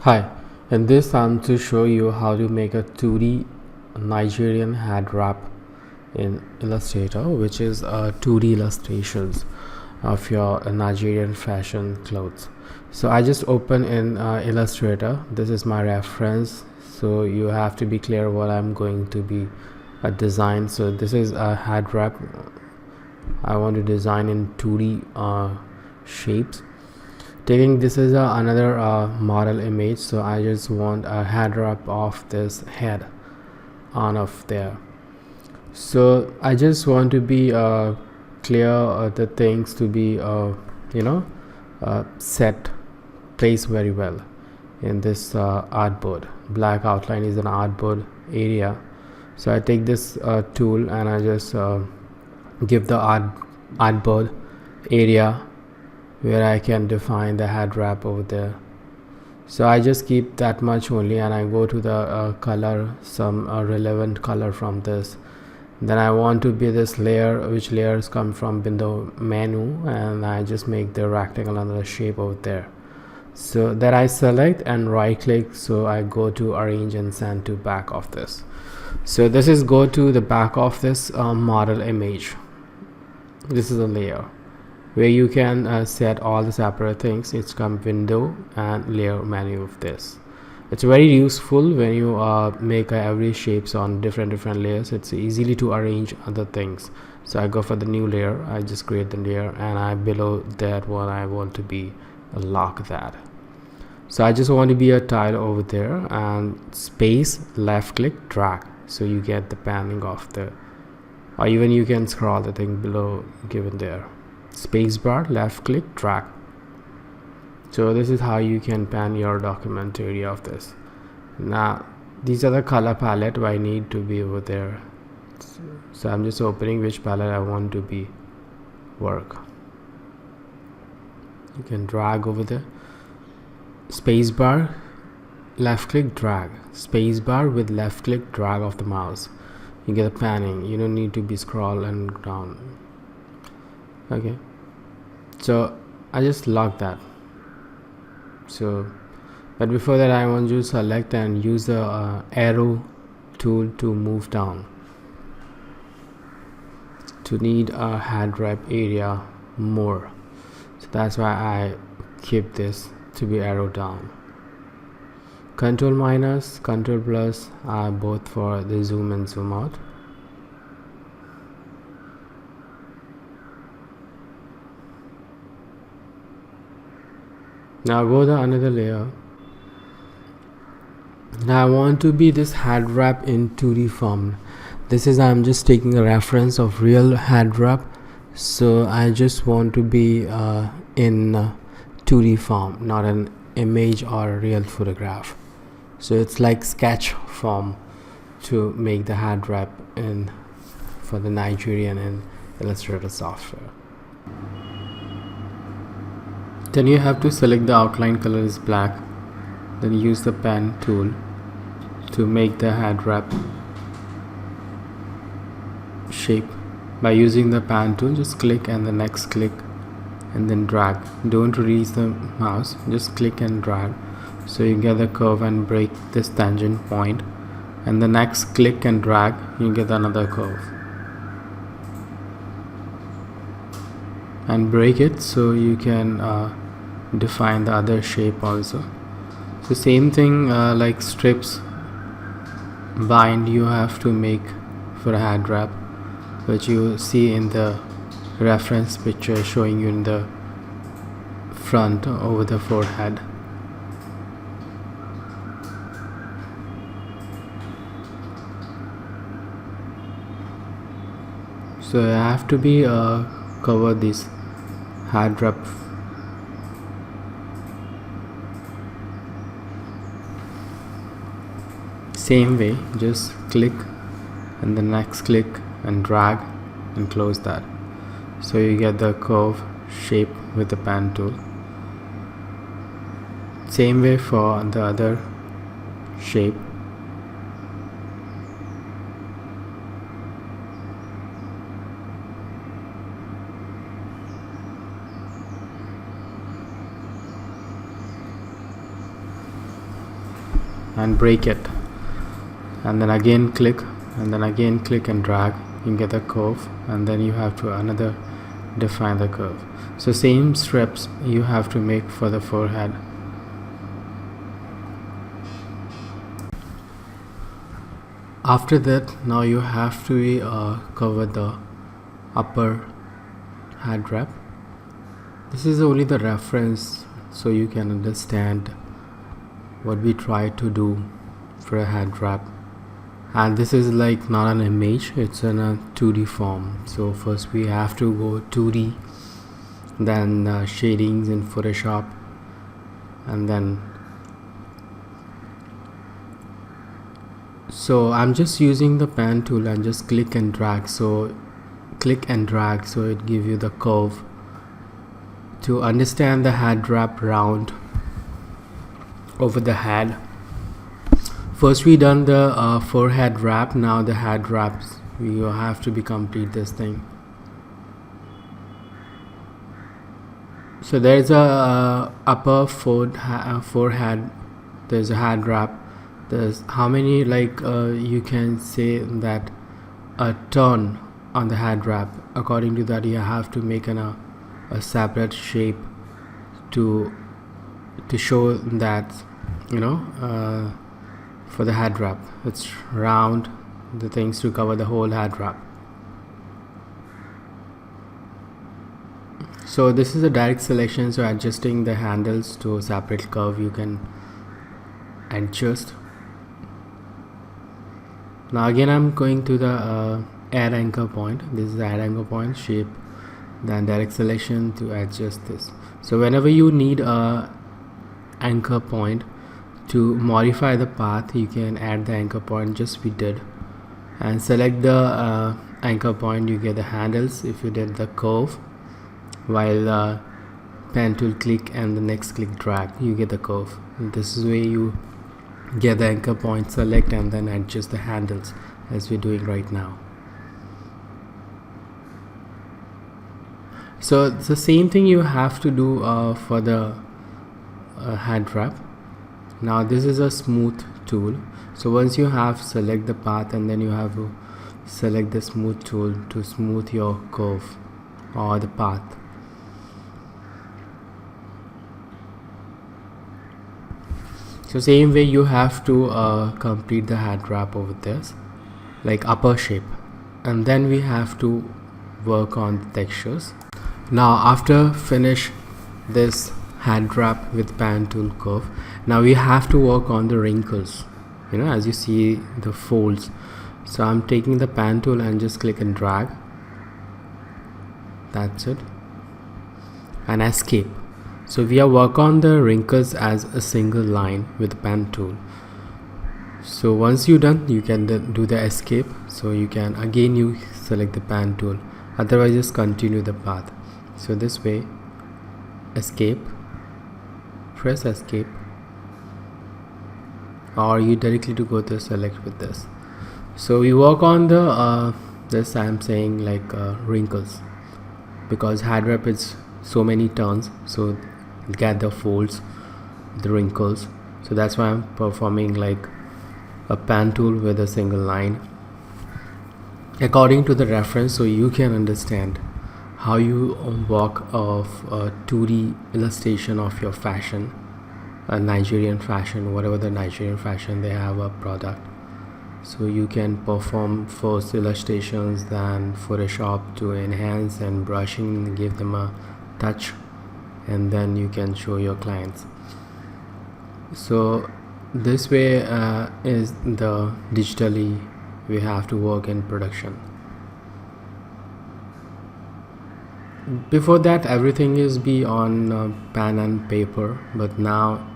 Hi, in this I'm to show you how to make a 2D Nigerian head wrap in Illustrator, which is 2D illustrations of your Nigerian fashion clothes. So I just open in Illustrator. This is my reference, so you have to be clear what I'm going to be design. So this is a head wrap I want to design in 2D shapes. Taking this is another model image, so I just want a head wrap of this head on of there. So I just want to be clear the things to be set place very well in this artboard. Black outline is an artboard area, so I take this tool and I just give the artboard area where I can define the head wrap over there. So I just keep that much only, and I go to the color, some relevant color from this. Then I want to be this layer, which layers come from window menu, and I just make the rectangle under the shape over there. So that I select and right click, so I go to arrange and send to back of this. So this is go to the back of this model image. This is a layer where you can set all the separate things. It's come window and layer menu of this. It's very useful when you make every shapes on different layers. It's easily to arrange other things. So I go for the new layer, I just create the layer, and I below that one I want to be lock that. So I just want to be a tile over there, and space left click drag, so you get the panning of the, or even you can scroll the thing below given there. Spacebar, left click, drag. So this is how you can pan your document area of this. Now these are the color palette I need to be over there. So I'm just opening which palette I want to be work. You can drag over there. Spacebar, left click, drag. Spacebar with left click, drag of the mouse. You get a panning. You don't need to be scroll and down. Okay, so I just lock that. So but before that I want to select and use the arrow tool to move down to need a head wrap area more. So that's why I keep this to be arrow down. Control minus, control plus are both for the zoom and zoom out. Now go to another layer. Now I want to be this head wrap in 2D form. This is, I'm just taking a reference of real head wrap, so I just want to be in 2D form, not an image or a real photograph. So it's like sketch form to make the head wrap in for the Nigerian and Illustrator software. Then you have to select the outline color is black, then use the pen tool to make the head wrap shape. By using the pen tool, just click and the next click and then drag. Don't release the mouse, just click and drag, so you get the curve and break this tangent point, and the next click and drag, you get another curve and break it, so you can define the other shape also. So same thing like strips bind you have to make for a head wrap, which you see in the reference picture showing you in the front over the forehead. So I have to be cover this head wrap. Same way, just click and the next click and drag and close that, so you get the curve shape with the pen tool. Same way for the other shape. and break it, and then again click, and then again click and drag. You get the curve, and then you have to another define the curve. So same steps you have to make for the forehead. After that, now you have to cover the upper head wrap. This is only the reference so you can understand what we try to do for a head wrap. And this is like not an image, it's in a 2D form. So first we have to go 2D, then shadings in Photoshop, and then so I'm just using the pen tool and just click and drag. So click and drag, so it gives you the curve. To understand the head wrap round over the head, first we done the forehead wrap. Now the head wraps, we have to be complete this thing. So there's a upper forehead, there's a head wrap. There's how many, like you can say that a turn on the head wrap. According to that, you have to make a separate shape to show that, you know, for the head wrap it's round, the things to cover the whole head wrap. So this is a direct selection, so adjusting the handles to a separate curve you can adjust. Now again I'm going to the add anchor point. This is the add anchor point shape, then direct selection to adjust this. So whenever you need a anchor point to modify the path, you can add the anchor point just we did, and select the anchor point. You get the handles if you did the curve, while pen tool click and the next click drag, you get the curve. And this is where you get the anchor point, select, and then adjust the handles as we're doing right now. So it's the same thing you have to do for the head wrap. Now this is a smooth tool, so once you have select the path, and then you have to select the smooth tool to smooth your curve or the path. So same way you have to complete the head wrap over this, like upper shape, and then we have to work on the textures. Now after finish this head wrap with pen tool curve, now we have to work on the wrinkles, you know, as you see the folds. So I'm taking the pen tool and just click and drag, that's it, and escape. So we are work on the wrinkles as a single line with the pen tool. So once you're done, you can do the escape. So you can again you select the pen tool, otherwise just continue the path. So this way, escape, press escape, or you directly to go to select with this. So we work on the this I'm saying like wrinkles, because head wrap is so many turns, so get the folds, the wrinkles. So that's why I'm performing like a pen tool with a single line according to the reference, so you can understand how you work of a 2D illustration of your fashion, a Nigerian fashion, whatever the Nigerian fashion they have a product. So you can perform first illustrations, then Photoshop to enhance and brushing, give them a touch, and then you can show your clients. So this way is the digitally we have to work in production. Before that everything is be on pen and paper, but now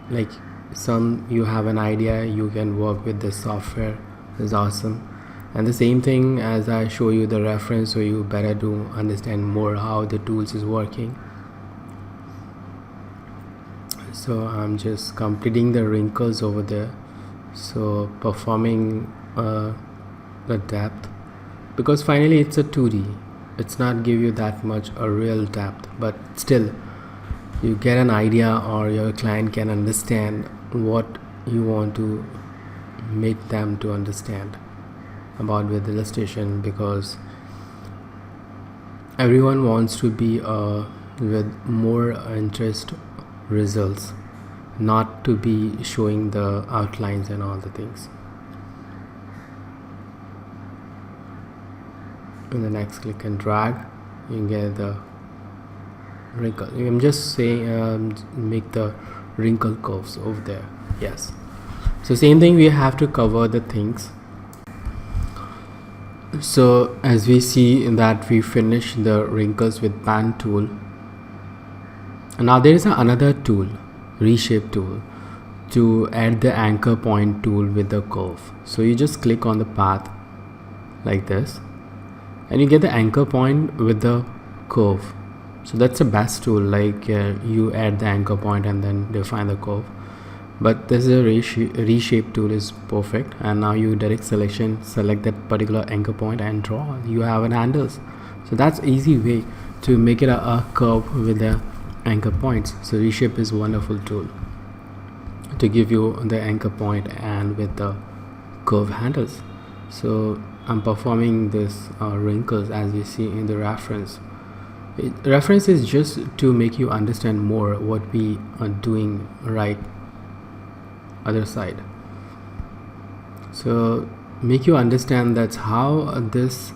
like some you have an idea, you can work with this software, is awesome. And the same thing as I show you the reference, so you better to understand more how the tools is working. So I'm just completing the wrinkles over there, so performing the depth, because finally it's a 2D, it's not give you that much a real depth, but still you get an idea, or your client can understand what you want to make them to understand about with illustration, because everyone wants to be with more interest results, not to be showing the outlines and all the things. In the next click and drag, you get the wrinkle. I'm just saying make the wrinkle curves over there. Yes, so same thing, we have to cover the things. So as we see that we finish the wrinkles with pen tool. And now there is another tool, reshape tool, to add the anchor point tool with the curve. So you just click on the path like this and you get the anchor point with the curve. So that's the best tool, like you add the anchor point and then define the curve. But this is a reshape tool is perfect. And now you direct selection, select that particular anchor point and draw. You have an handles. So that's easy way to make it a curve with the anchor points. So reshape is wonderful tool to give you the anchor point and with the curve handles. So I'm performing this wrinkles as you see in the reference. Reference is just to make you understand more what we are doing right other side. So make you understand that's how this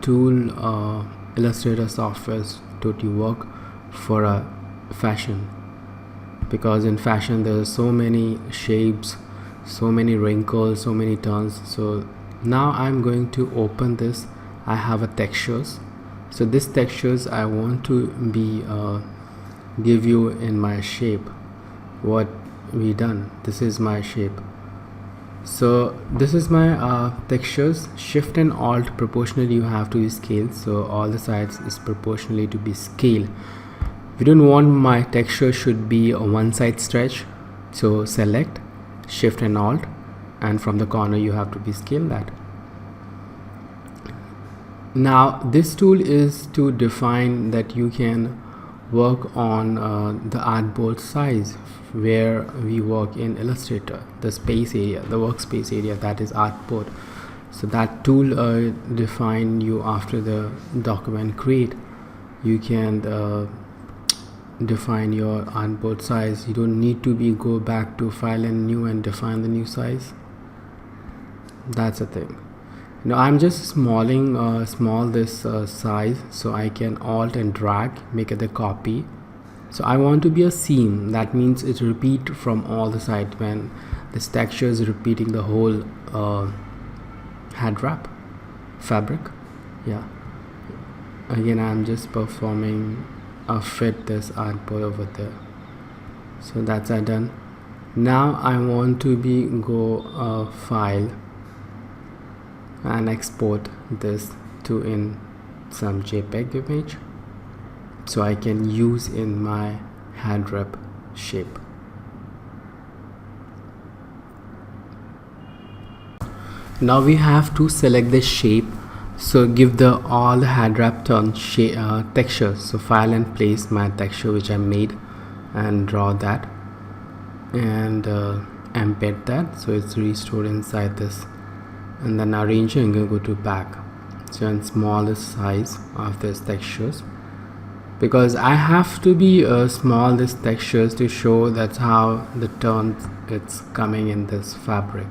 tool Illustrator software is totally work for a fashion, because in fashion there are so many shapes, so many wrinkles, so many turns. So now I'm going to open this. I have a textures. So this textures I want to be give you in my shape what we done. This is my shape. So this is my textures. Shift and Alt proportionally you have to scale. So all the sides is proportionally to be scale. We don't want my texture should be a one side stretch. So select Shift and Alt, and from the corner you have to be scale that. Now this tool is to define that you can work on the artboard size where we work in Illustrator, the space area, the workspace area, that is artboard. So that tool define you after the document create. You can define your artboard size. You don't need to be go back to file and new and define the new size. That's the thing. Now I'm just small this size, so I can alt and drag, make it a copy. So I want to be a seam, that means it repeat from all the sides when this texture is repeating the whole head wrap fabric. Yeah, again I'm just performing a fit this artboard over there. So that's I done. Now I want to be go file and export this to in some JPEG image, so I can use in my head wrap shape. Now we have to select the shape. So give the all the head wrap turn texture. So file and place my texture which I made and draw that and embed that, so it's restored inside this. And then arrange and go to back. So in smallest size of this textures, because I have to be small this textures to show that's how the turns it's coming in this fabric.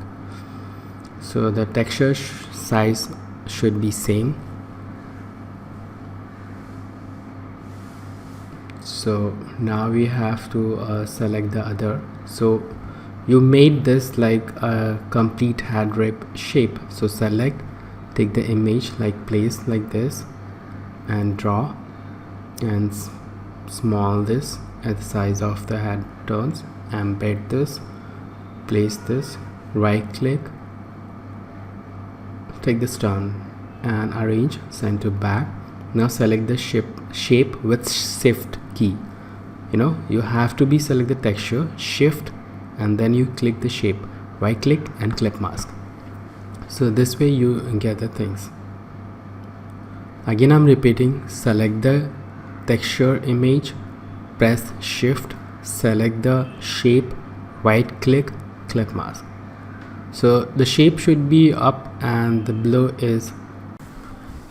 So the texture size should be same. So now we have to select the other. So you made this like a complete head wrap shape. So select, take the image, like place like this and draw and small this at the size of the head turns, embed this, place this, right click, take this turn and arrange, send to back. Now select the shape with shift key. You have to be select the texture, shift, and then you click the shape, right click and clip mask. So this way you get the things. Again I'm repeating, select the texture image, press shift, select the shape, right click, clip mask. So the shape should be up and the below is.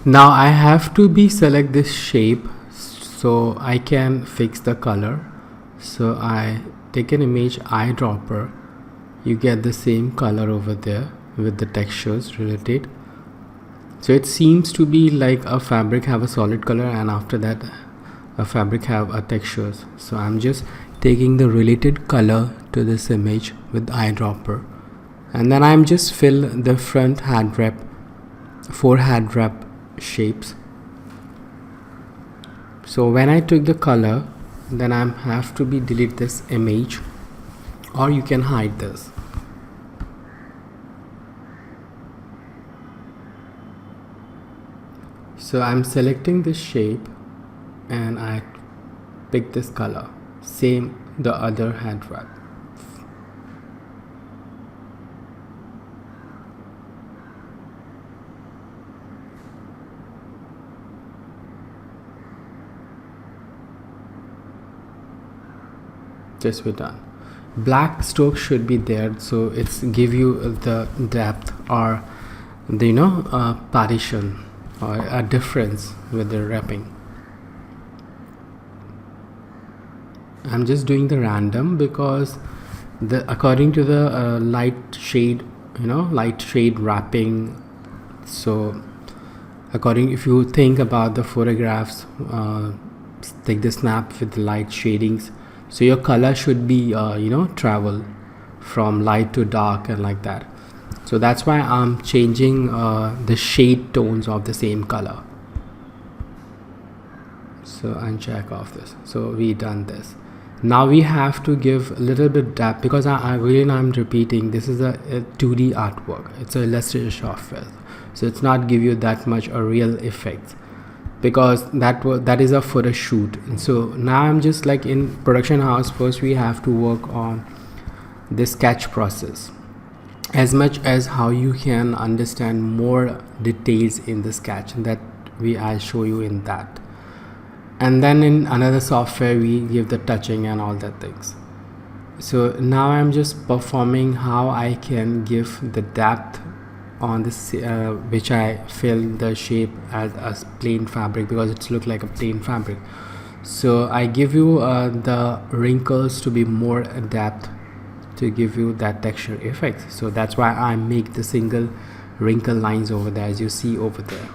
Now I have to select this shape so I can fix the color. So I take an image eyedropper, you get the same color over there with the textures related. So it seems to be like a fabric have a solid color and after that a fabric have a textures. So I'm just taking the related color to this image with eyedropper, and then I'm just fill the front head wrap, 4 head wrap shapes. So when I took the color, then I have to delete this image, or you can hide this. So I'm selecting this shape and I pick this color, same the other head wrap. Just we're done. Black stroke should be there, so it's give you the depth or the partition or a difference with the wrapping. I'm just doing the random because according to the light shade wrapping. So according, if you think about the photographs, take the snap with the light shadings, so your color should be travel from light to dark and like that. So that's why I'm changing the shade tones of the same color. So uncheck off this. So we done this. Now we have to give a little bit depth because I'm repeating, this is a 2D artwork. It's a illustrator software, so it's not give you that much a real effect because that is a photo shoot. And so now I'm just like in production house. First we have to work on the sketch process as much as how you can understand more details in the sketch, and that I'll show you in that. And then in another software we give the touching and all that things. So now I'm just performing how I can give the depth on this which I fill the shape as a plain fabric because it's look like a plain fabric. So I give you the wrinkles to be more depth to give you that texture effect. So that's why I make the single wrinkle lines over there, as you see over there.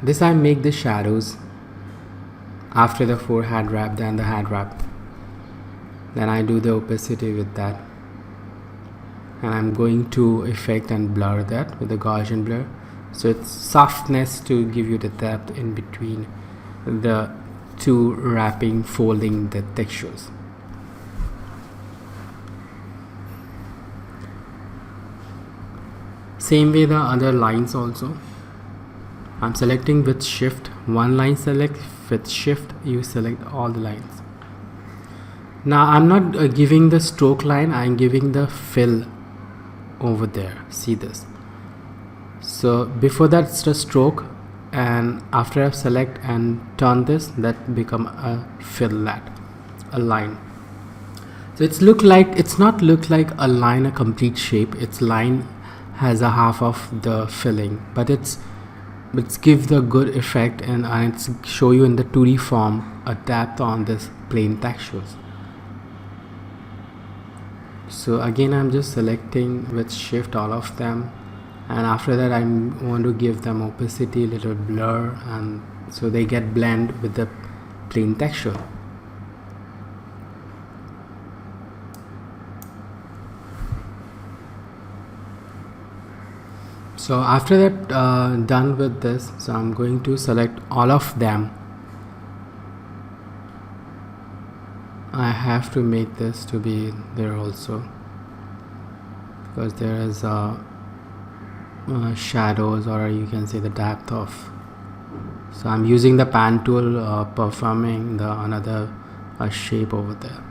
This I make the shadows after the 4 head wrap, then the head wrap. Then I do the opacity with that, and I'm going to effect and blur that with the Gaussian blur. So it's softness to give you the depth in between the two wrapping, folding the textures. Same way the other lines also. I'm selecting with shift, one line select, with shift you select all the lines. Now I'm not giving the stroke line, I'm giving the fill over there. See this. So before that it's the stroke, and after I select and turn this, that become a fill, that a line. So it's not look like a line, a complete shape. Its line has a half of the filling, but it's give the good effect, and it's show you in the 2D form a depth on this plain textures. So again I'm just selecting with shift all of them, and after that I want to give them opacity, little blur, and so they get blend with the plain texture. So after that done with this, so I'm going to select all of them. I have to make this to be there also because there is shadows, or you can say the depth of. So I'm using the pan tool, performing the another shape over there.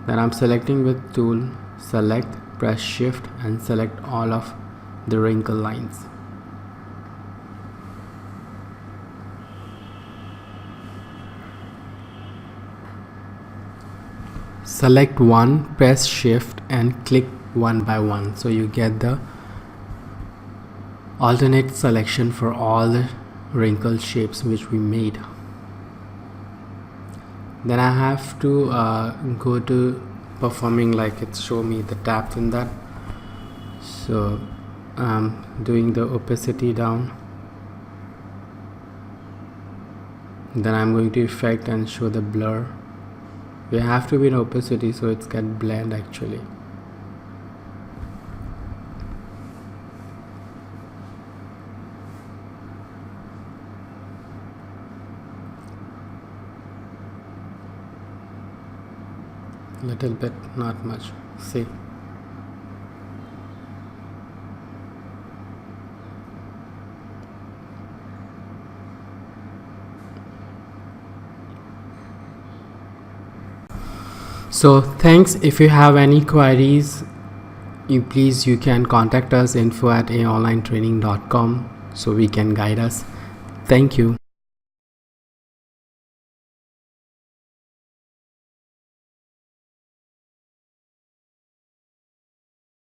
Then I'm selecting with tool, select, press shift and select all of the wrinkle lines. select one, press shift and click one by one, so you get the alternate selection for all the wrinkle shapes which we made. Then I have to go to performing, like it's show me the tabs in that. So I'm doing the opacity down, then I'm going to effect and show the blur. We have to be in opacity so it's get blend actually. Little bit, not much. See, so thanks. If you have any queries, you can contact us info@aonlinetraining.com so we can guide us. Thank you.